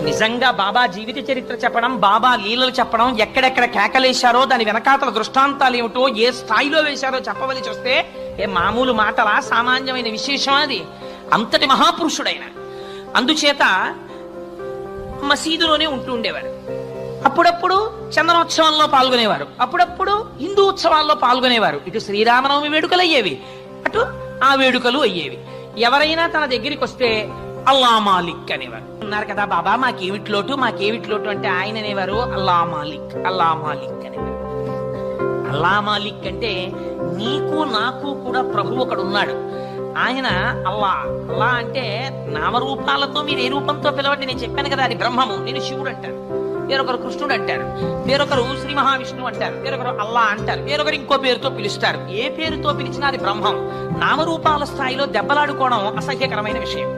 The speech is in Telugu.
నిజంగా బాబా జీవిత చరిత్ర చెప్పడం, బాబా లీలలు చెప్పడం, ఎక్కడెక్కడ కేకలేశారో దాని వెనకాతల దృష్టాంతాలు ఏమిటో ఏ స్థాయిలో వేశారో చెప్పవలసి వస్తే ఏ మామూలు మాటలా, సామాన్యమైన విశేషం అది. అంతటి మహాపురుషుడైన. అందుచేత మసీదులోనే ఉంటూ ఉండేవారు. అప్పుడప్పుడు చందనోత్సవంలో పాల్గొనేవారు, అప్పుడప్పుడు హిందూ ఉత్సవాల్లో పాల్గొనేవారు. ఇటు శ్రీరామనవమి వేడుకలు అయ్యేవి, అటు ఆ వేడుకలు అయ్యేవి. ఎవరైనా తన దగ్గరికి వస్తే అల్లా మాలిక్ అనేవారు. ఉన్నారు కదా బాబా, మాకేమిటి లోటు అంటే ఆయన అనేవారు అల్లా మాలిక్, అల్లా మాలిక్ అనేవారు. అల్లా మాలిక్ అంటే నీకు నాకు కూడా ప్రభు ఒకడు ఉన్నాడు, ఆయన అల్లా. అల్లా అంటే నామరూపాలతో మీరు ఏ రూపంతో పిలవండి, నేను చెప్పాను కదా అది బ్రహ్మము. నేను శివుడు అంటారు, వేరొకరు కృష్ణుడు అంటారు, వేరొకరు శ్రీ మహావిష్ణువు అంటారు, వేరొకరు అల్లా అంటారు, వేరొకరు ఇంకో పేరుతో పిలుస్తారు. ఏ పేరుతో పిలిచినా అది బ్రహ్మం. నామరూపాల స్థాయిలో దెబ్బలాడుకోవడం అసహ్యకరమైన విషయం.